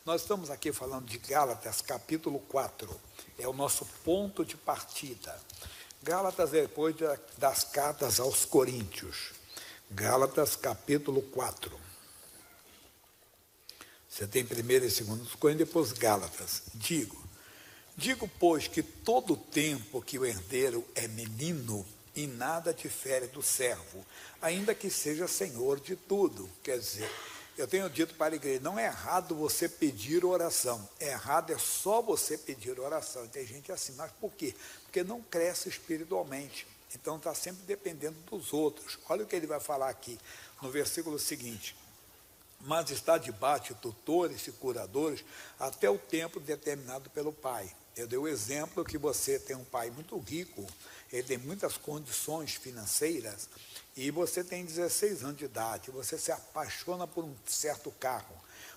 Nós estamos aqui falando de Gálatas, capítulo 4. É o nosso ponto de partida. Gálatas é depois das cartas aos Coríntios. Gálatas, capítulo 4. Você tem 1º e 2º Coríntios, depois Gálatas. Digo, pois, que todo tempo que o herdeiro é menino, em nada difere do servo, ainda que seja senhor de tudo. Quer dizer, eu tenho dito para a igreja, não é errado você pedir oração, errado é só você pedir oração. E tem gente assim, mas por quê? Porque não cresce espiritualmente, então está sempre dependendo dos outros. Olha o que ele vai falar aqui, no versículo seguinte. Mas está debaixo de tutores e curadores até o tempo determinado pelo pai. Eu dei o exemplo que você tem um pai muito rico, ele tem muitas condições financeiras, e você tem 16 anos de idade, você se apaixona por um certo carro.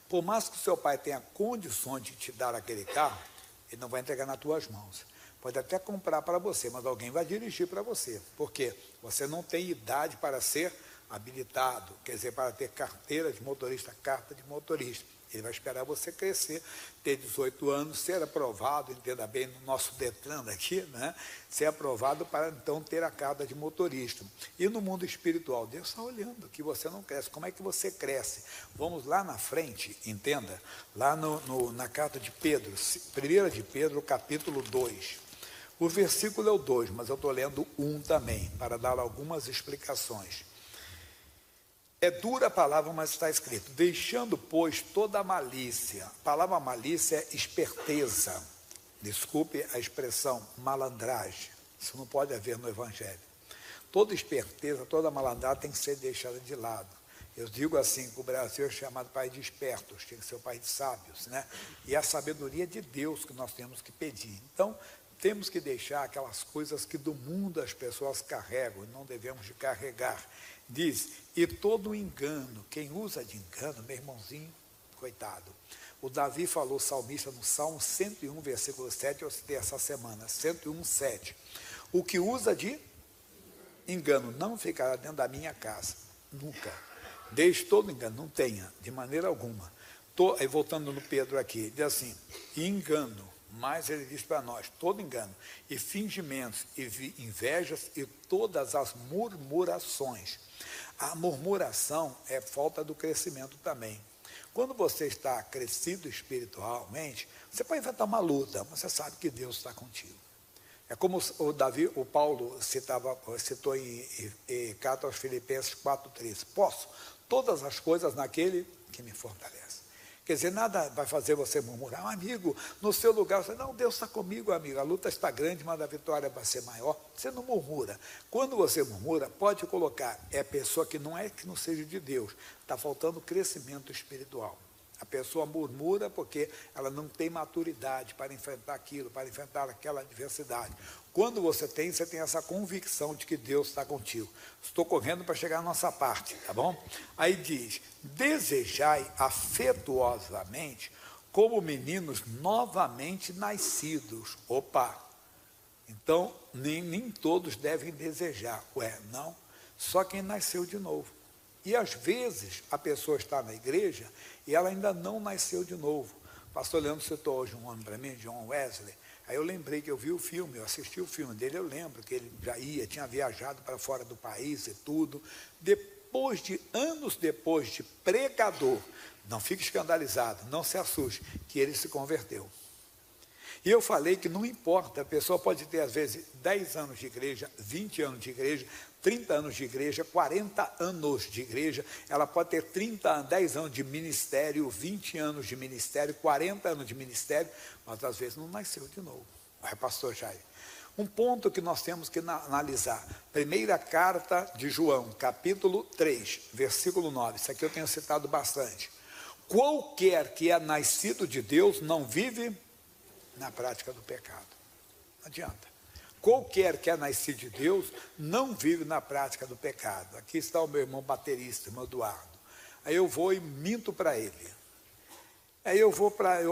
Por mais que o seu pai tenha condições de te dar aquele carro, ele não vai entregar nas tuas mãos. Pode até comprar para você, mas alguém vai dirigir para você. Por quê? Você não tem idade para ser habilitado, quer dizer, para ter carteira de motorista, carta de motorista. Ele vai esperar você crescer, ter 18 anos, ser aprovado, entenda bem, no nosso Detran aqui, né? Ser aprovado para então ter a carta de motorista. E no mundo espiritual, Deus está olhando que você não cresce. Como é que você cresce? Vamos lá na frente, entenda, lá na carta de Pedro, 1 de Pedro, capítulo 2. O versículo é o 2, mas eu estou lendo 1 também, para dar algumas explicações. É dura a palavra, mas está escrito, deixando, pois, toda a malícia. A palavra malícia é esperteza. Desculpe a expressão, malandragem. Isso não pode haver no Evangelho. Toda esperteza, toda malandragem tem que ser deixada de lado. Eu digo assim, que o Brasil é chamado pai de espertos, tem que ser o pai de sábios, né? E a sabedoria de Deus que nós temos que pedir. Então, temos que deixar aquelas coisas que do mundo as pessoas carregam, e não devemos de carregar. Diz, e todo engano, quem usa de engano, meu irmãozinho, coitado. O Davi falou, salmista, no Salmo 101, versículo 7, eu citei essa semana, 101, 7. O que usa de engano não ficará dentro da minha casa, nunca. Deixe todo engano, não tenha, de maneira alguma. Aí voltando no Pedro aqui, diz assim, engano. Mas ele diz para nós, todo engano, e fingimentos, e invejas, e todas as murmurações. A murmuração é falta do crescimento também. Quando você está crescido espiritualmente, você pode enfrentar uma luta, mas você sabe que Deus está contigo. É como o Paulo citou em carta aos Filipenses 4,13. Posso todas as coisas naquele que me fortalece. Quer dizer, nada vai fazer você murmurar, amigo, no seu lugar, você, não, Deus está comigo, amigo, a luta está grande, mas a vitória vai ser maior. Você não murmura. Quando você murmura, pode colocar, é pessoa que não seja de Deus, está faltando crescimento espiritual. A pessoa murmura porque ela não tem maturidade para enfrentar aquilo, para enfrentar aquela adversidade. Quando você tem essa convicção de que Deus está contigo. Estou correndo para chegar à nossa parte, tá bom? Aí diz, desejai afetuosamente como meninos novamente nascidos. Opa! Então, nem todos devem desejar. Ué, não? Só quem nasceu de novo. E às vezes a pessoa está na igreja e ela ainda não nasceu de novo. O pastor Leandro citou hoje um homem para mim, John Wesley. Aí eu lembrei que eu vi o filme, eu assisti o filme dele, eu lembro que ele já tinha viajado para fora do país e tudo. Anos depois de pregador, não fique escandalizado, não se assuste, que ele se converteu. E eu falei que não importa, a pessoa pode ter às vezes 10 anos de igreja, 20 anos de igreja, 30 anos de igreja, 40 anos de igreja, ela pode ter 10 anos de ministério, 20 anos de ministério, 40 anos de ministério, mas às vezes não nasceu de novo. Vai, pastor Jair. Um ponto que nós temos que analisar, primeira carta de João, capítulo 3, versículo 9, isso aqui eu tenho citado bastante. Qualquer que é nascido de Deus não vive na prática do pecado. Não adianta. Qualquer que é nascido de Deus não vive na prática do pecado. Aqui está o meu irmão baterista, irmão Eduardo. Aí eu vou e minto para ele. Aí eu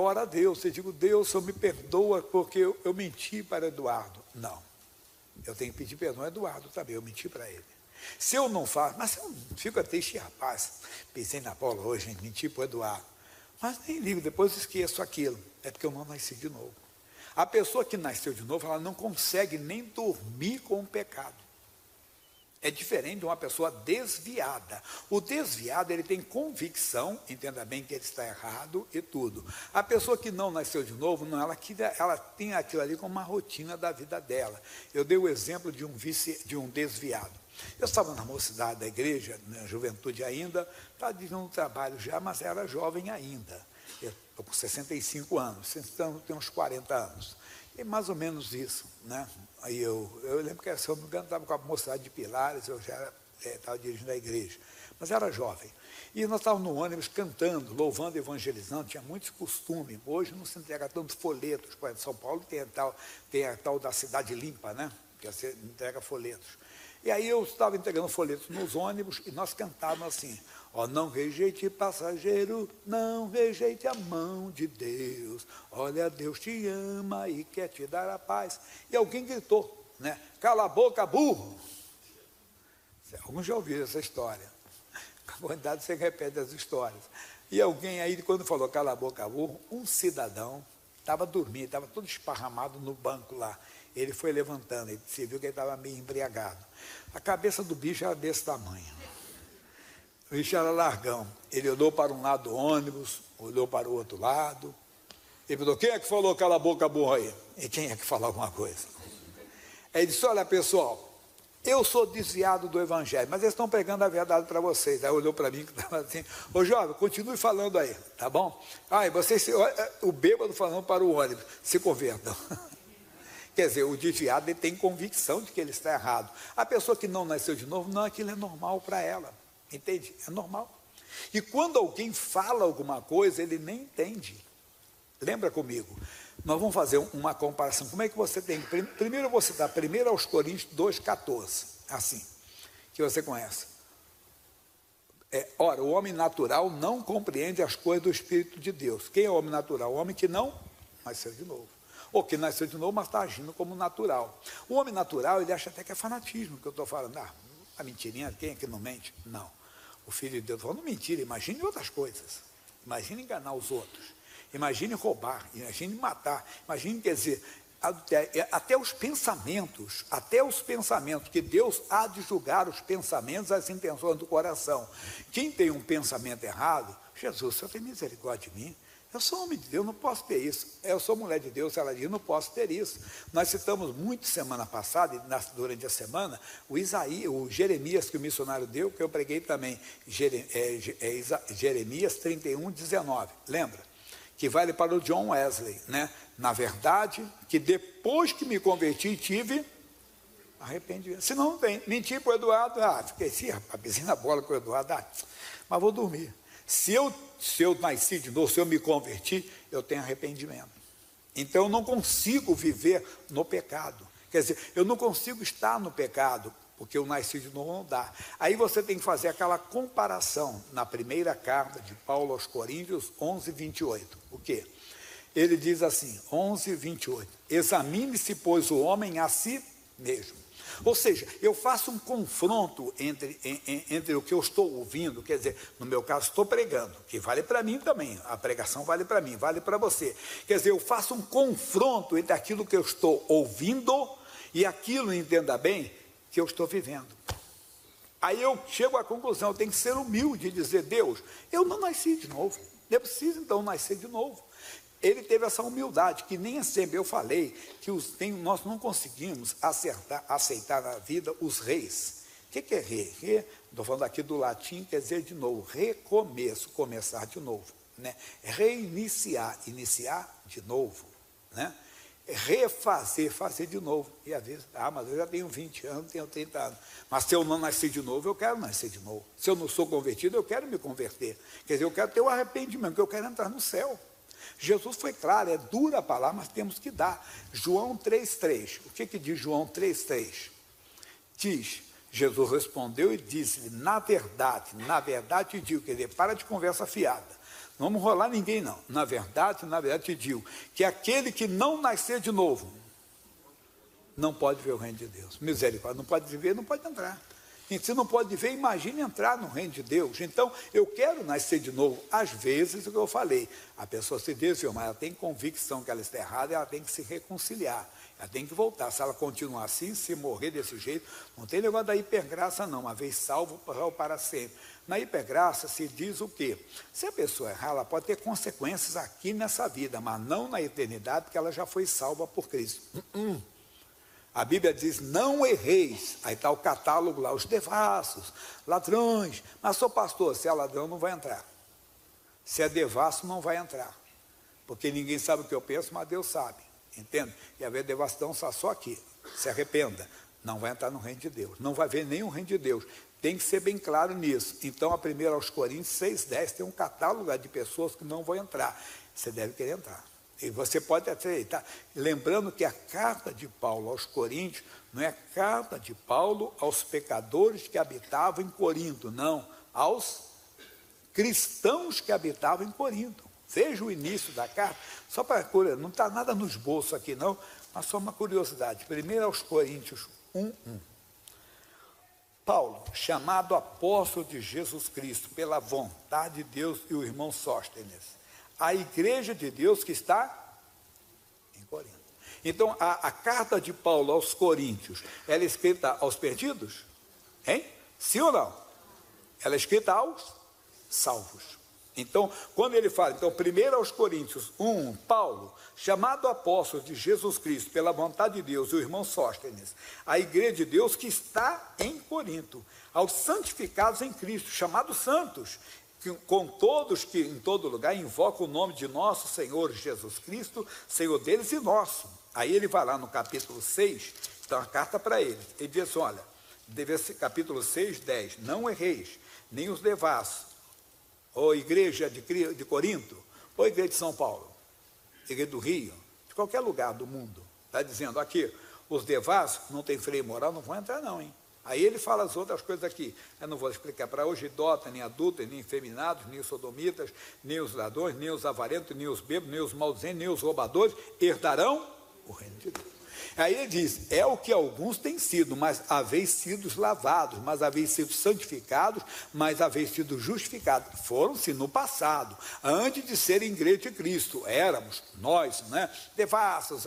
oro a Deus, eu digo, Deus, eu me perdoa porque eu menti para Eduardo. Não. Eu tenho que pedir perdão a Eduardo também, eu menti para ele. Se eu não faço, mas eu fico triste, rapaz, pisei na bola hoje, menti para o Eduardo. Mas nem ligo, depois esqueço aquilo. É porque eu não nasci de novo. A pessoa que nasceu de novo, ela não consegue nem dormir com o pecado. É diferente de uma pessoa desviada. O desviado, ele tem convicção, entenda bem que ele está errado e tudo. A pessoa que não nasceu de novo, não, ela tem aquilo ali como uma rotina da vida dela. Eu dei o exemplo de um desviado. Eu estava na mocidade da igreja, na juventude ainda, estava no trabalho já, mas era jovem ainda. Eu estou com 65 anos, então tenho uns 40 anos. E mais ou menos isso, né? Aí eu lembro que, se eu não me engano, estava com a mocidade de Pilares, eu já estava dirigindo a igreja, mas era jovem. E nós estávamos no ônibus cantando, louvando, evangelizando, tinha muito costume. Hoje não se entrega tantos folhetos, por exemplo, São Paulo tem a tal da cidade limpa, né? Que você entrega folhetos. E aí eu estava entregando folhetos nos ônibus e nós cantávamos assim: ó, não rejeite passageiro, não rejeite a mão de Deus, olha, Deus te ama e quer te dar a paz. E alguém gritou, né? Cala a boca, burro. Alguns já ouviram essa história. Com a quantidade você repete as histórias. E alguém aí, quando falou cala a boca, burro, um cidadão estava dormindo, estava todo esparramado no banco lá. Ele foi levantando, você viu que ele estava meio embriagado. A cabeça do bicho era desse tamanho. O bicho era largão. Ele olhou para um lado do ônibus, olhou para o outro lado. Ele perguntou: quem é que falou cala a boca, burro aí? E quem é que falou alguma coisa? Aí ele disse: olha, pessoal, eu sou desviado do evangelho, mas eles estão pregando a verdade para vocês. Aí olhou para mim que estava assim: ô jovem, continue falando aí, tá bom? E vocês, o bêbado falando para o ônibus, se convertam. Quer dizer, o desviado, ele tem convicção de que ele está errado. A pessoa que não nasceu de novo, não, aquilo é normal para ela. Entende? É normal. E quando alguém fala alguma coisa, ele nem entende. Lembra comigo? Nós vamos fazer uma comparação. Como é que você tem? Primeiro eu vou citar 1 Coríntios 2,14. Assim, que você conhece. Ora, o homem natural não compreende as coisas do Espírito de Deus. Quem é o homem natural? O homem que não nasceu de novo. Ou que nasceu de novo, mas está agindo como natural. O homem natural, ele acha até que é fanatismo, que eu estou falando. A mentirinha, quem é que não mente? Não. O Filho de Deus falou: não mentira, imagine outras coisas. Imagine enganar os outros. Imagine roubar, imagine matar. Imagine, quer dizer, até os pensamentos, que Deus há de julgar os pensamentos, as intenções do coração. Quem tem um pensamento errado, Jesus, o Senhor tem misericórdia de mim. Eu sou homem de Deus, não posso ter isso. Eu sou mulher de Deus, ela diz, não posso ter isso. Nós citamos muito semana passada, durante a semana, o Jeremias que o missionário deu, que eu preguei também, Jeremias 31, 19. Lembra? Que vale para o John Wesley, né? Na verdade, que depois que me converti, tive arrependimento. Se não tem, menti para o Eduardo, fiquei assim, rapaz, pisei na bola com o Eduardo, mas vou dormir. Se eu nasci de novo, se eu me converti, eu tenho arrependimento. Então eu não consigo viver no pecado. Quer dizer, eu não consigo estar no pecado, porque eu nasci de novo, não dá. Aí você tem que fazer aquela comparação na primeira carta de Paulo aos Coríntios 11, 28. O quê? Ele diz assim, 11, 28. Examine-se, pois, o homem a si mesmo. Ou seja, eu faço um confronto entre o que eu estou ouvindo, quer dizer, no meu caso estou pregando, que vale para mim também, a pregação vale para mim, vale para você. Quer dizer, eu faço um confronto entre aquilo que eu estou ouvindo e aquilo, entenda bem, que eu estou vivendo. Aí eu chego à conclusão, eu tenho que ser humilde e dizer: Deus, eu não nasci de novo, eu preciso então nascer de novo. Ele teve essa humildade, que nem sempre eu falei, que nós não conseguimos aceitar na vida os reis. O que é rei? Rei, estou falando aqui do latim, quer dizer de novo, recomeço, começar de novo. Né? Reiniciar, iniciar de novo. Né? Refazer, fazer de novo. E às vezes, mas eu já tenho 20 anos, tenho 30 anos. Mas se eu não nascer de novo, eu quero nascer de novo. Se eu não sou convertido, eu quero me converter. Quer dizer, eu quero ter o arrependimento, porque eu quero entrar no céu. Jesus foi claro, é dura a palavra, mas temos que dar. João 3,3. O que diz João 3,3? Diz, Jesus respondeu e disse-lhe: na verdade te digo, quer dizer, para de conversa fiada. Não vamos rolar ninguém, não. Na verdade te digo, que aquele que não nascer de novo, não pode ver o reino de Deus. Misericórdia, não pode viver, não pode entrar. E se não pode ver, imagine entrar no reino de Deus. Então, eu quero nascer de novo. Às vezes, o que eu falei, a pessoa se desviou, mas ela tem convicção que ela está errada, ela tem que se reconciliar. Ela tem que voltar. Se ela continuar assim, se morrer desse jeito, não tem negócio da hipergraça, não. Uma vez salvo, para sempre. Na hipergraça se diz o quê? Se a pessoa errar, ela pode ter consequências aqui nessa vida, mas não na eternidade, porque ela já foi salva por Cristo. A Bíblia diz, não erreis. Aí está o catálogo lá, os devassos, ladrões. Mas, sou pastor, se é ladrão, não vai entrar. Se é devasso, não vai entrar. Porque ninguém sabe o que eu penso, mas Deus sabe. Entende? E haver devassidão só aqui. Se arrependa. Não vai entrar no reino de Deus. Não vai ver nenhum reino de Deus. Tem que ser bem claro nisso. Então, a 1 Coríntios 6,10 tem um catálogo de pessoas que não vão entrar. Você deve querer entrar. E você pode aceitar. Lembrando que a carta de Paulo aos Coríntios não é a carta de Paulo aos pecadores que habitavam em Corinto, não. Aos cristãos que habitavam em Corinto. Veja o início da carta, só para não está nada nos bolsos aqui não, mas só uma curiosidade. 1 aos Coríntios 1:1. Paulo, chamado apóstolo de Jesus Cristo, pela vontade de Deus, e o irmão Sóstenes, a igreja de Deus que está em Corinto. Então, a carta de Paulo aos Coríntios, ela é escrita aos perdidos? Hein? Sim ou não? Ela é escrita aos salvos. Então, quando ele fala, 1 aos Coríntios 1, Paulo, chamado apóstolo de Jesus Cristo, pela vontade de Deus, e o irmão Sóstenes, a igreja de Deus que está em Corinto, aos santificados em Cristo, chamados santos, com todos que em todo lugar invocam o nome de nosso Senhor Jesus Cristo, Senhor deles e nosso. Aí ele vai lá no capítulo 6, então a carta para eles, ele diz assim, olha, capítulo 6, 10, não erreis, nem os devassos, ou igreja de Corinto, ou igreja de São Paulo, igreja do Rio, de qualquer lugar do mundo, está dizendo aqui, os devassos não tem freio moral, não vão entrar não, hein? Aí ele fala as outras coisas aqui, eu não vou explicar para hoje, idólatra, nem adultos, nem efeminados, nem os sodomitas, nem os ladrões, nem os avarentos, nem os bêbados, nem os maldizentes, nem os roubadores, herdarão o reino de Deus. Aí ele diz, é o que alguns têm sido, mas haveis sido lavados, mas haveis sido santificados, mas haveis sido justificados. Foram-se no passado, antes de serem igreja de Cristo, éramos, nós, né, devassos,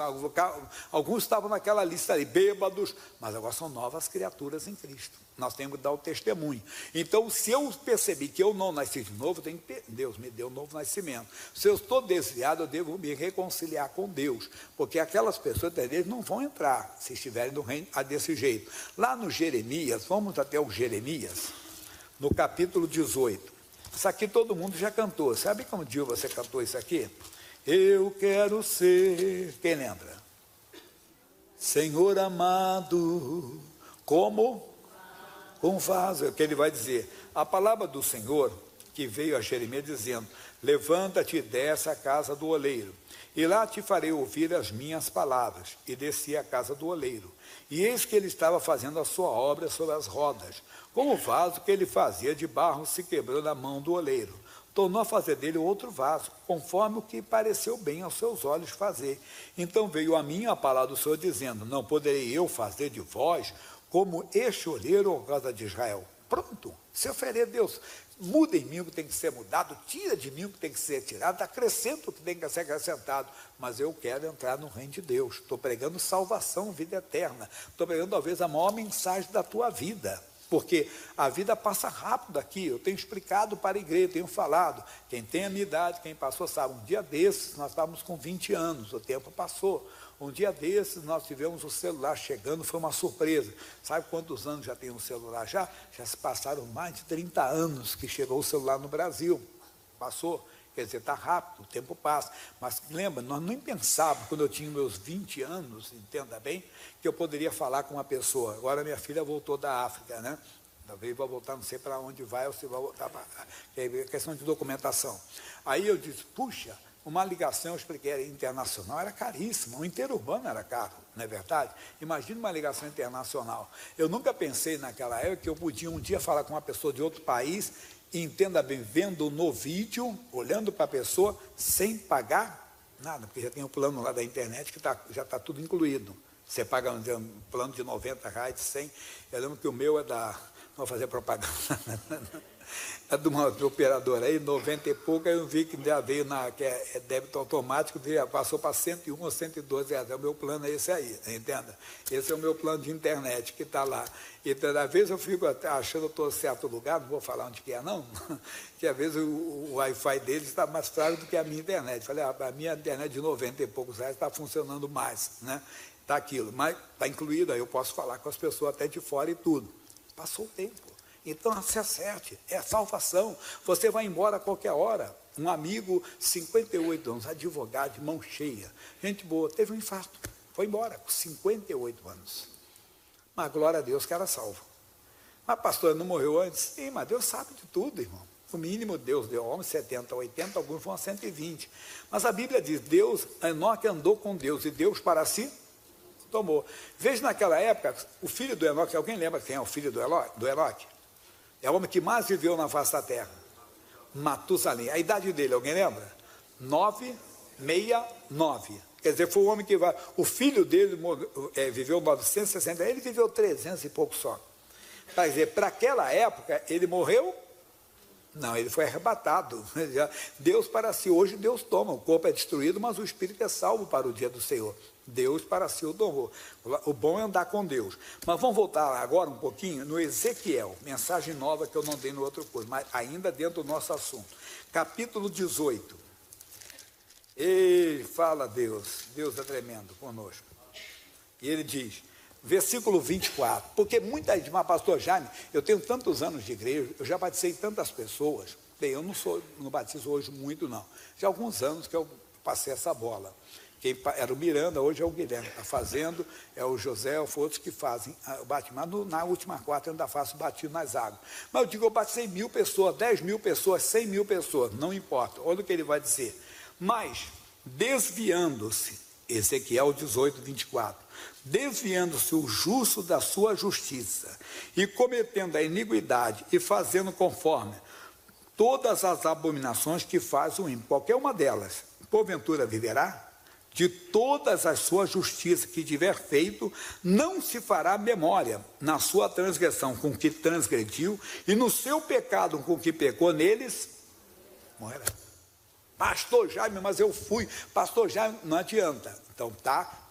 alguns estavam naquela lista ali, bêbados, mas agora são novas criaturas em Cristo. Nós temos que dar o testemunho. Então, se eu percebi que eu não nasci de novo, Deus me deu um novo nascimento. Se eu estou desviado, eu devo me reconciliar com Deus, porque aquelas pessoas não vão entrar, se estiverem no reino desse jeito. Lá no Jeremias, vamos até o Jeremias, no capítulo 18. Isso aqui todo mundo já cantou. Sabe como dia você cantou isso aqui? Eu quero ser, quem lembra? Senhor amado, como um vaso, é o que ele vai dizer. A palavra do Senhor, que veio a Jeremias dizendo, levanta-te e desce à casa do oleiro, e lá te farei ouvir as minhas palavras. E desci à casa do oleiro, e eis que ele estava fazendo a sua obra sobre as rodas, como o vaso que ele fazia de barro se quebrou na mão do oleiro. Tornou a fazer dele outro vaso, conforme o que pareceu bem aos seus olhos fazer. Então veio a mim a palavra do Senhor, dizendo, não poderei eu fazer de vós como este oleiro ou casa de Israel. Pronto, se oferecer Deus, muda em mim o que tem que ser mudado, tira de mim o que tem que ser tirado, acrescenta o que tem que ser acrescentado, mas eu quero entrar no reino de Deus, estou pregando salvação, vida eterna, estou pregando talvez a maior mensagem da tua vida, porque a vida passa rápido aqui, eu tenho explicado para a igreja, tenho falado, quem tem a minha idade, quem passou sabe, um dia desses nós estávamos com 20 anos, o tempo passou. Um dia desses, nós tivemos o celular chegando, foi uma surpresa. Sabe quantos anos já tem um celular? Já se passaram mais de 30 anos que chegou o celular no Brasil. Passou, quer dizer, está rápido, o tempo passa. Mas lembra, nós nem pensávamos, quando eu tinha meus 20 anos, entenda bem, que eu poderia falar com uma pessoa. Agora minha filha voltou da África, né? Talvez vai voltar, não sei para onde vai, ou se vai voltar para... É questão de documentação. Aí eu disse, puxa, uma ligação, eu expliquei, era internacional, era caríssima, o interurbano era caro, não é verdade? Imagina uma ligação internacional. Eu nunca pensei naquela época que eu podia um dia falar com uma pessoa de outro país, e entenda bem, vendo no vídeo, olhando para a pessoa, sem pagar nada, porque já tem um plano lá da internet que já está tudo incluído. Você paga um plano de R$90, de 100. Eu lembro que o meu é vou fazer propaganda, é de uma operadora aí, 90 e pouco, aí eu vi que já veio, que é débito automático, passou para 101 ou 112 reais, o meu plano é esse aí, entenda? Esse é o meu plano de internet que está lá. E toda vez eu fico achando que estou em certo lugar, não vou falar onde que é não, que às vezes o Wi-Fi deles está mais fraco do que a minha internet. Falei, a minha internet de 90 e poucos reais está funcionando mais, né? Está aquilo, mas está incluído, aí eu posso falar com as pessoas até de fora e tudo. Passou o tempo. Então, se acerte, é salvação. Você vai embora a qualquer hora. Um amigo, 58 anos, advogado, de mão cheia, gente boa, teve um infarto, foi embora com 58 anos. Mas, glória a Deus, que era salvo. Mas, pastor, não morreu antes? Sim, mas Deus sabe de tudo, irmão. O mínimo Deus deu homem 70, 80, alguns vão a 120. Mas a Bíblia diz, Enoque andou com Deus, e Deus para si tomou. Veja naquela época, o filho do Enoque, alguém lembra quem é o filho do Enoque? É o homem que mais viveu na face da terra. Matusalém. A idade dele, alguém lembra? 969. Quer dizer, foi o homem que vai... O filho dele viveu 960, ele viveu 300 e pouco só. Quer dizer, para aquela época, ele morreu? Não, ele foi arrebatado. Deus para si, hoje Deus toma, o corpo é destruído, mas o espírito é salvo para o dia do Senhor. Deus para si o tomou. O bom é andar com Deus. Mas vamos voltar agora um pouquinho no Ezequiel, mensagem nova que eu não dei no outro curso, mas ainda dentro do nosso assunto. Capítulo 18. E fala Deus é tremendo conosco. E ele diz, versículo 24, porque muita gente, mas pastor Jaime, eu tenho tantos anos de igreja, eu já batizei tantas pessoas, bem, eu não batizo hoje muito não, já há alguns anos que eu passei essa bola. Quem era o Miranda, hoje é o Guilherme, está fazendo, é o José, foi outros que fazem o batismo. Na última quarta eu ainda faço batismo nas águas. Mas eu digo, eu batizei 1.000 pessoas, 10.000 pessoas, 100.000 pessoas, não importa. Olha o que ele vai dizer. Mas, desviando-se, Ezequiel 18, 24, desviando-se o justo da sua justiça, e cometendo a iniquidade, e fazendo conforme todas as abominações que faz o ímpio, qualquer uma delas, porventura viverá? De todas as suas justiças que tiver feito, não se fará memória na sua transgressão com que transgrediu, e no seu pecado com que pecou neles, morrerá. Pastor Jaime, mas eu fui. Pastor Jaime, não adianta. Então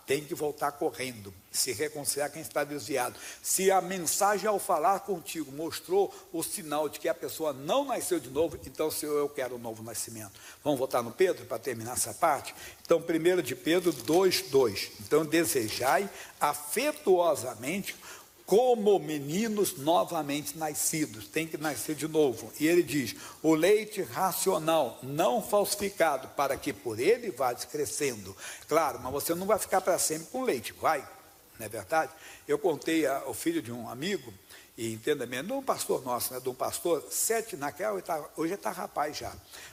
tem que voltar correndo, se reconciliar quem está desviado. Se a mensagem ao falar contigo mostrou o sinal de que a pessoa não nasceu de novo, então Senhor, eu quero um novo nascimento. Vamos voltar no Pedro para terminar essa parte? Então, 1 de Pedro 2:2. Então, desejai afetuosamente como meninos novamente nascidos, tem que nascer de novo. E ele diz, o leite racional, não falsificado, para que por ele vá crescendo. Claro, mas você não vai ficar para sempre com leite, vai, não é verdade? Eu contei ao filho de um amigo, e entenda mesmo, de um pastor nosso, né, de um pastor, hoje está rapaz já,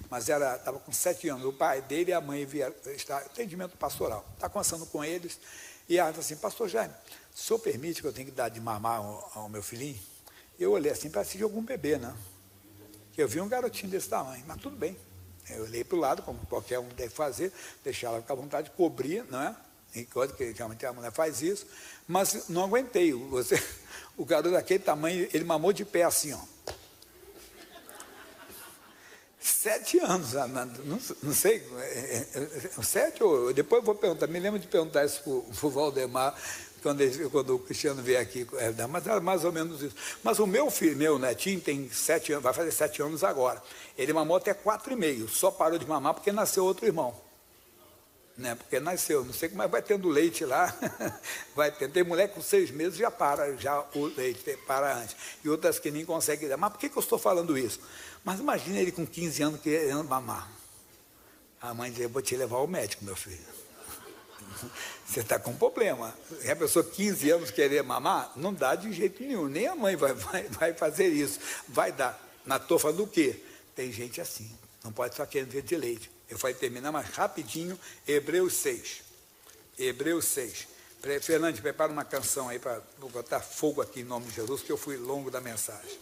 mas estava com 7 anos, o pai dele e a mãe vieram, atendimento pastoral, está conversando com eles, e ela falou assim, pastor Jaime, o senhor permite que eu tenha que dar de mamar ao meu filhinho? Eu olhei assim, parecia de algum bebê, né? Que eu vi um garotinho desse tamanho, mas tudo bem. Eu olhei para o lado, como qualquer um deve fazer, deixar ela ficar à vontade de cobrir, não é? Enquanto que realmente a mulher faz isso, mas não aguentei. O garoto daquele tamanho, ele mamou de pé assim, ó. 7 anos, não sei, 7 ou depois eu vou perguntar, me lembro de perguntar isso para o Valdemar, quando o Cristiano veio aqui, mas era mais ou menos isso. Mas o meu filho, meu netinho, tem 7 anos, vai fazer 7 anos agora. Ele mamou até 4,5, só parou de mamar porque nasceu outro irmão. Né? Porque nasceu, não sei como é, vai tendo leite lá, vai tendo. Tem mulher com 6 meses já para já o leite, para antes. E outras que nem conseguem dar. Mas por que eu estou falando isso? Mas imagina ele com 15 anos querendo mamar. A mãe diz, eu vou te levar ao médico, meu filho. Você está com um problema. Se a pessoa 15 anos querer mamar, não dá de jeito nenhum. Nem a mãe vai fazer isso. Vai dar. Mas estou falando o quê? Tem gente assim. Não pode só querer ver de leite. Eu vou terminar mais rapidinho. Hebreus 6. Hebreus 6. Fernando, prepara uma canção aí para botar fogo aqui em nome de Jesus, que eu fui longo da mensagem.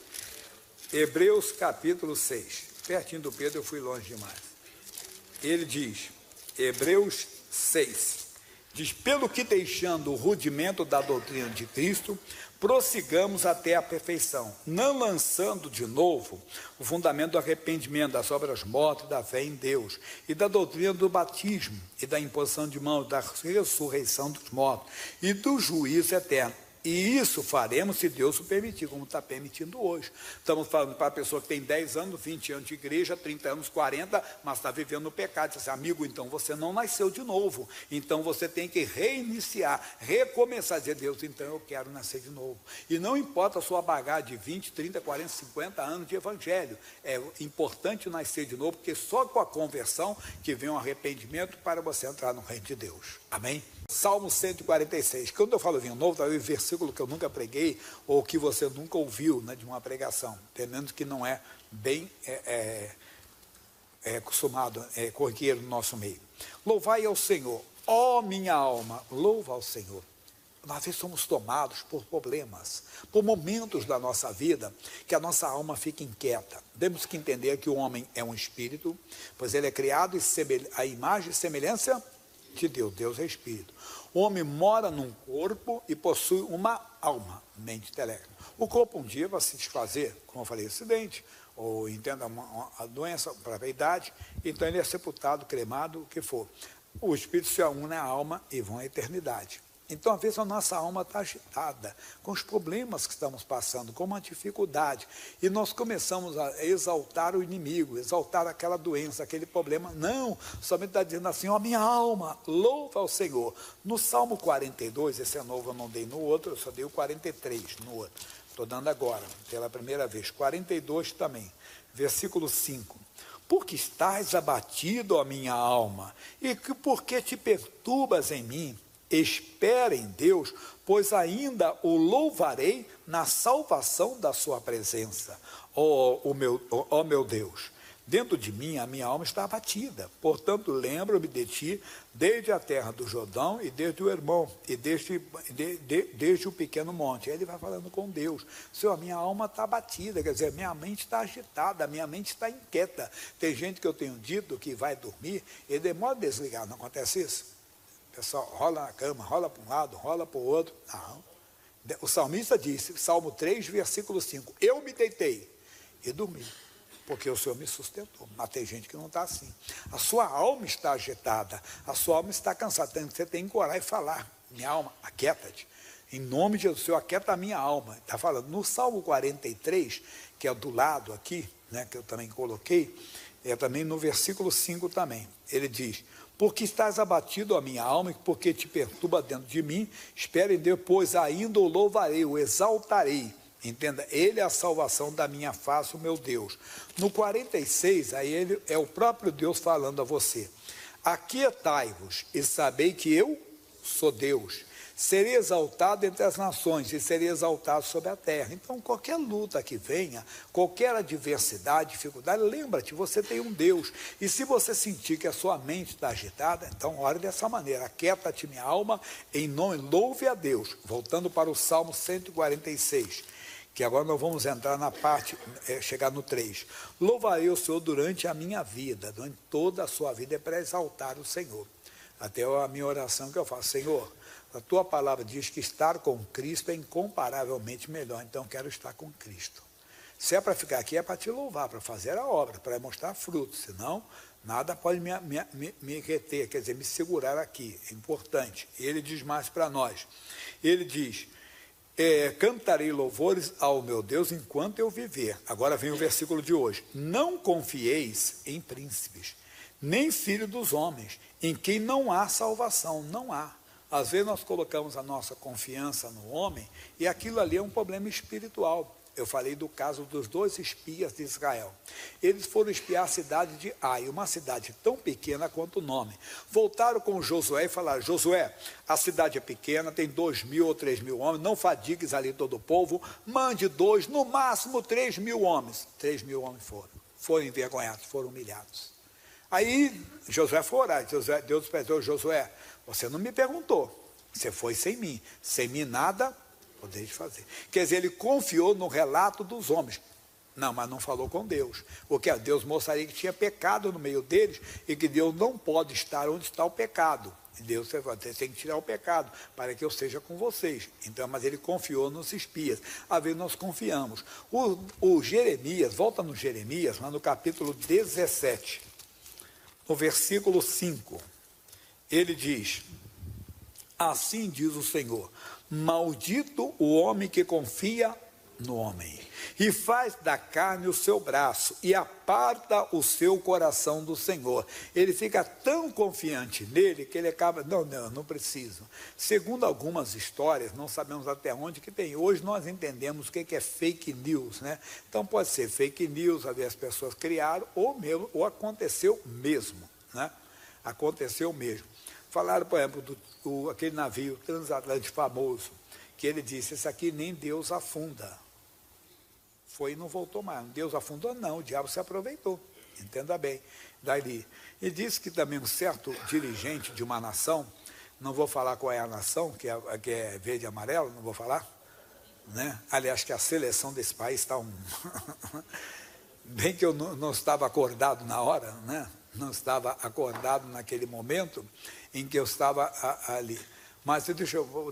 Hebreus capítulo 6. Pertinho do Pedro, eu fui longe demais. Ele diz, Hebreus 6. Diz, pelo que deixando o rudimento da doutrina de Cristo, prossigamos até a perfeição, não lançando de novo o fundamento do arrependimento, das obras mortas, da fé em Deus, e da doutrina do batismo, e da imposição de mãos, da ressurreição dos mortos, e do juízo eterno. E isso faremos se Deus o permitir, como está permitindo hoje. Estamos falando para a pessoa que tem 10 anos, 20 anos de igreja, 30 anos, 40, mas está vivendo no pecado. Diz assim, amigo, então você não nasceu de novo. Então você tem que reiniciar, recomeçar. Dizer, Deus, então eu quero nascer de novo. E não importa a sua bagagem de 20, 30, 40, 50 anos de evangelho. É importante nascer de novo, porque só com a conversão que vem um arrependimento para você entrar no reino de Deus. Amém? Salmo 146, quando eu falo vinho novo, talvez versículo que eu nunca preguei, ou que você nunca ouviu, né, de uma pregação, entendendo que não é bem acostumado, corriqueiro no nosso meio. Louvai ao Senhor, ó minha alma, louva ao Senhor. Nós somos tomados por problemas, por momentos da nossa vida, que a nossa alma fica inquieta. Temos que entender que o homem é um espírito, pois ele é criado à imagem e semelhança de Deus. Deus é espírito. O homem mora num corpo e possui uma alma, mente, intelecto. O corpo um dia vai se desfazer, como eu falei, acidente, ou entenda a doença, para a idade, então ele é sepultado, cremado, o que for. O espírito se une à alma e vão à eternidade. Então, às vezes, a nossa alma está agitada com os problemas que estamos passando, com uma dificuldade. E nós começamos a exaltar o inimigo, exaltar aquela doença, aquele problema. Não, somente está dizendo assim, ó, minha alma, louva ao Senhor. No Salmo 42, esse é novo, eu não dei no outro, eu só dei o 43 no outro. Estou dando agora, pela primeira vez. 42 também, versículo 5. Porque estás abatido, ó minha alma, e por que te perturbas em mim? Espera em Deus, pois ainda o louvarei na salvação da sua presença. Ó meu Deus, dentro de mim a minha alma está abatida, portanto lembro-me de ti desde a terra do Jordão e desde o Hermon, e desde o pequeno monte. Ele vai falando com Deus, Senhor, a minha alma está abatida, quer dizer, minha mente está agitada, a minha mente está inquieta. Tem gente que eu tenho dito que vai dormir e demora a desligar, não acontece isso? O pessoal rola na cama, rola para um lado, rola para o outro. Não. O salmista disse, Salmo 3, versículo 5, eu me deitei e dormi, porque o Senhor me sustentou. Mas tem gente que não está assim. A sua alma está agitada, a sua alma está cansada. Você tem que orar e falar, minha alma, aquieta-te. Em nome de Jesus, Senhor, aquieta a minha alma. Está falando no Salmo 43, que é do lado aqui, né, que eu também coloquei, é também no versículo 5 também. Ele diz, porque estás abatido a minha alma, e porque te perturba dentro de mim, espere em Deus, pois ainda o louvarei, o exaltarei. Entenda, ele é a salvação da minha face, o meu Deus. No 46, aí ele é o próprio Deus falando a você. Aquietai-vos e sabei que eu sou Deus. Serei exaltado entre as nações e serei exaltado sobre a terra. Então, qualquer luta que venha, qualquer adversidade, dificuldade, lembra-te, você tem um Deus. E se você sentir que a sua mente está agitada, então ore dessa maneira. Aquieta-te minha alma, em nome, louve a Deus. Voltando para o Salmo 146, que agora nós vamos entrar na parte, chegar no 3. Louvarei o Senhor durante a minha vida, durante toda a sua vida, é para exaltar o Senhor. Até a minha oração que eu faço, Senhor, a tua palavra diz que estar com Cristo é incomparavelmente melhor, então eu quero estar com Cristo. Se é para ficar aqui, é para te louvar, para fazer a obra, para mostrar frutos, senão nada pode me reter, quer dizer, me segurar aqui, é importante. Ele diz mais para nós, ele diz, cantarei louvores ao meu Deus enquanto eu viver. Agora vem o versículo de hoje, não confieis em príncipes, nem filho dos homens, em quem não há salvação, não há. Às vezes nós colocamos a nossa confiança no homem e aquilo ali é um problema espiritual. Eu falei do caso dos 2 espias de Israel. Eles foram espiar a cidade de Ai, uma cidade tão pequena quanto o nome. Voltaram com Josué e falaram, Josué, a cidade é pequena, tem 2.000 ou 3.000 homens, não fadigues ali todo o povo, mande 2, no máximo 3.000 homens. 3.000 homens foram envergonhados, foram humilhados. Aí Josué foi orar, Deus pediu, Josué, você não me perguntou, você foi sem mim nada podeis fazer. Quer dizer, ele confiou no relato dos homens, Não, mas não falou com Deus. Porque Deus mostraria que tinha pecado no meio deles e que Deus não pode estar onde está o pecado. E Deus tem que tirar o pecado para que eu seja com vocês. Então, mas ele confiou nos espias. Às vezes nós confiamos. O Jeremias, volta no Jeremias, lá no capítulo 17, no versículo 5, ele diz: assim diz o Senhor, maldito o homem que confia no homem, e faz da carne o seu braço, e aparta o seu coração do Senhor. Ele fica tão confiante nele, que ele acaba, não preciso. Segundo algumas histórias, não sabemos até onde que tem. Hoje nós entendemos o que é fake news, né? Então pode ser fake news, as pessoas criaram, ou aconteceu mesmo, né? Aconteceu mesmo. Falaram, por exemplo, aquele navio transatlântico famoso, que ele disse, esse aqui nem Deus afunda. Foi e não voltou mais. Deus afundou? Não, o diabo se aproveitou. Entenda bem. Dali. E disse que também um certo dirigente de uma nação, não vou falar qual é a nação, que é verde e amarelo, não vou falar, né? Aliás, que a seleção desse país está bem que eu não estava acordado na hora, né? Não estava acordado naquele momento em que eu estava ali. Mas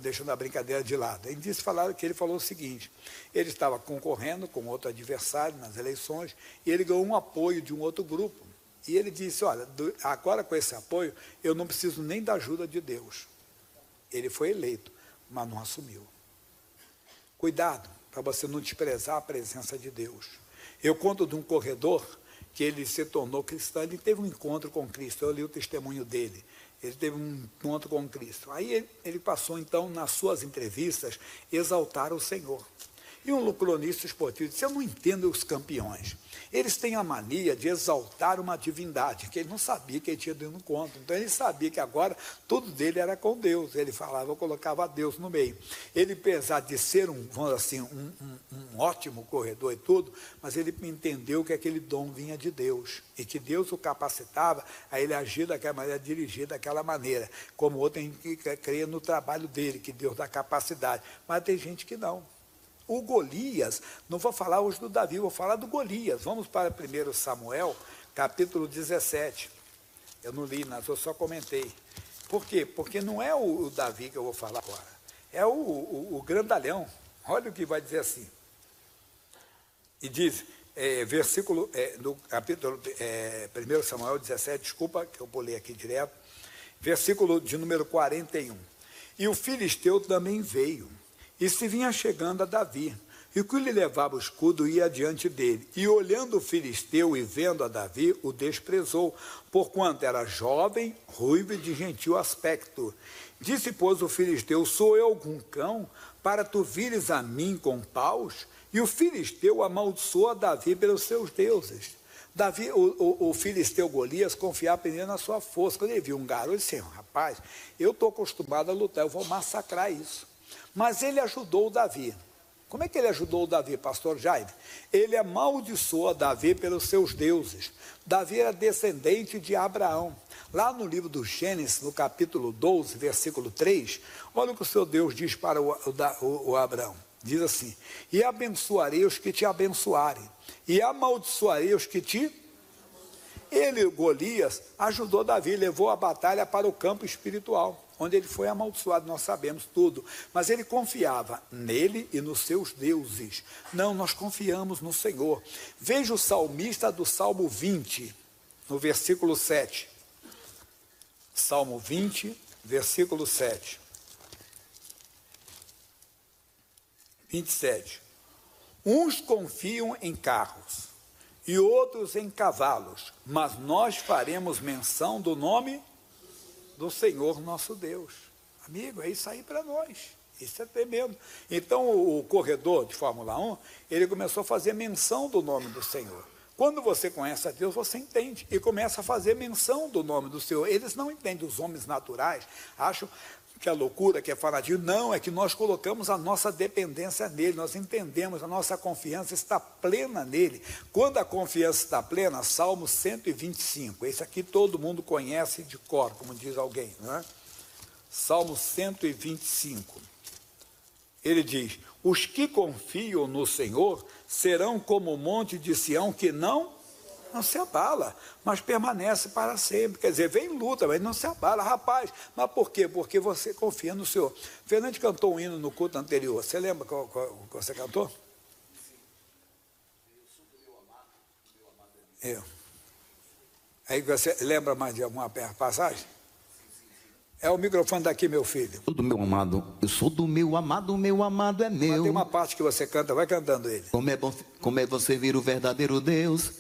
deixando a brincadeira de lado. Ele disse que ele falou o seguinte: ele estava concorrendo com outro adversário nas eleições e ele ganhou um apoio de um outro grupo. E ele disse, olha, agora com esse apoio eu não preciso nem da ajuda de Deus. Ele foi eleito, mas não assumiu. Cuidado para você não desprezar a presença de Deus. Eu conto de um corredor que ele se tornou cristão, ele teve um encontro com Cristo, eu li o testemunho dele. Ele teve um encontro com Cristo. Aí ele passou, então, nas suas entrevistas, exaltar o Senhor. E um cronista esportivo disse, eu não entendo os campeões. Eles têm a mania de exaltar uma divindade, que ele não sabia que ele tinha dado um encontro. Então, ele sabia que agora tudo dele era com Deus. Ele falava, eu colocava Deus no meio. Ele, apesar de ser um ótimo corredor e tudo, mas ele entendeu que aquele dom vinha de Deus. E que Deus o capacitava a ele agir daquela maneira, dirigir daquela maneira. Como outro que creia no trabalho dele, que Deus dá capacidade. Mas tem gente que não. O Golias, não vou falar hoje do Davi, vou falar do Golias. Vamos para 1 Samuel, capítulo 17. Eu não li, mas eu só comentei. Por quê? Porque não é o Davi que eu vou falar agora. É o grandalhão. Olha o que vai dizer assim. E diz, versículo, no capítulo 1 Samuel 17, desculpa que eu pulei aqui direto, versículo de número 41. E o filisteu também veio. E se vinha chegando a Davi, e o que lhe levava o escudo ia diante dele. E olhando o filisteu e vendo a Davi, o desprezou, porquanto era jovem, ruivo e de gentil aspecto. Disse, pois, o filisteu, sou eu algum cão, para tu vires a mim com paus? E o filisteu amaldiçoou a Davi pelos seus deuses. Davi, o filisteu Golias confiava primeiro na sua força. Quando ele viu um garoto, ele disse, rapaz, eu estou acostumado a lutar, eu vou massacrar isso. Mas ele ajudou o Davi. Como é que ele ajudou o Davi, pastor Jaime? Ele amaldiçoou a Davi pelos seus deuses. Davi era descendente de Abraão. Lá no livro do Gênesis, no capítulo 12, versículo 3, olha o que o seu Deus diz para o Abraão. Diz assim, e abençoarei os que te abençoarem, e amaldiçoarei os que te... Ele, Golias, ajudou Davi, levou a batalha para o campo espiritual, onde ele foi amaldiçoado, nós sabemos tudo. Mas ele confiava nele e nos seus deuses. Não, nós confiamos no Senhor. Veja o salmista do Salmo 20, no versículo 7. Salmo 20, versículo 7. 27. Uns confiam em carros e outros em cavalos, mas nós faremos menção do nome do Senhor nosso Deus. Amigo, é isso aí para nós. Isso é tremendo. Então o corredor de Fórmula 1, ele começou a fazer menção do nome do Senhor. Quando você conhece a Deus, você entende e começa a fazer menção do nome do Senhor. Eles não entendem, os homens naturais acham que é loucura, que é fanatismo. Não, é que nós colocamos a nossa dependência nele, nós entendemos, a nossa confiança está plena nele. Quando a confiança está plena, Salmo 125, esse aqui todo mundo conhece de cor, como diz alguém, não é? Salmo 125, ele diz, Os que confiam no Senhor serão como o monte de Sião que não se abala, mas permanece para sempre. Quer dizer, vem luta, mas não se abala. Rapaz, mas por quê? Porque você confia no Senhor. Fernando cantou um hino no culto anterior. Você lembra qual você cantou? Eu. Aí você lembra mais de alguma passagem? É o microfone daqui, meu filho. Do meu amado, eu sou do meu amado é meu. Mas tem uma parte que você canta, vai cantando ele. Como é você vir o verdadeiro Deus,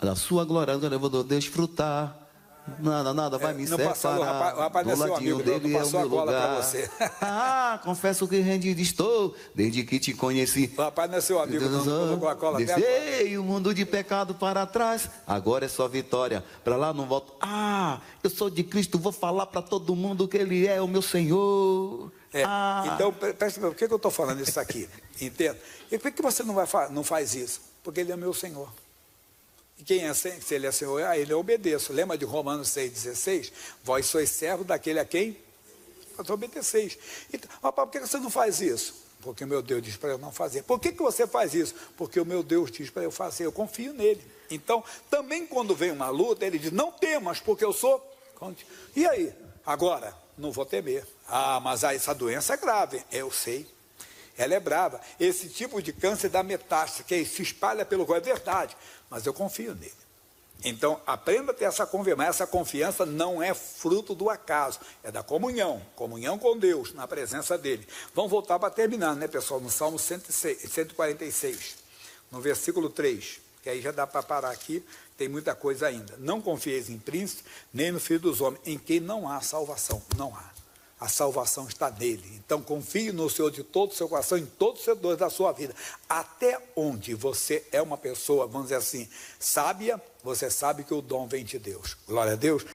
da sua glória eu vou desfrutar. Nada vai me separar. O rapaz não é seu amigo, dele não passou é o a meu cola lugar. para você. Confesso que rendido estou, desde que te conheci. O rapaz não é seu amigo, não colocou a cola até agora. Deixei o mundo de pecado para trás, agora é só vitória, para lá não volto. Eu sou de Cristo, vou falar para todo mundo que Ele é o meu Senhor. Então, presta por que eu estou falando isso aqui? Entenda? E por que você não faz isso? Porque Ele é meu Senhor. E quem é, se Ele é Senhor, Ele eu obedeço. Lembra de Romanos 6,16? Vós sois servo daquele a quem vós obedeceis. Então, por que você não faz isso? Porque o meu Deus diz para eu não fazer. Por que você faz isso? Porque o meu Deus diz para eu fazer, eu confio nele. Então, também quando vem uma luta, Ele diz, não temas, porque eu sou... E aí? Agora, não vou temer. Mas essa doença é grave. Eu sei. Ela é brava. Esse tipo de câncer dá metástase, que se espalha pelo corpo. É verdade, mas eu confio nele. Então, aprenda a ter essa confiança. Mas essa confiança não é fruto do acaso. É da comunhão. Comunhão com Deus, na presença dele. Vamos voltar para terminar, né, pessoal? No Salmo 146, no versículo 3. Que aí já dá para parar aqui. Tem muita coisa ainda. Não confieis em príncipe, nem no filho dos homens, em quem não há salvação. Não há. A salvação está nele. Então confie no Senhor de todo o seu coração, em todos os setores da sua vida. Até onde você é uma pessoa, vamos dizer assim, sábia, você sabe que o dom vem de Deus. Glória a Deus.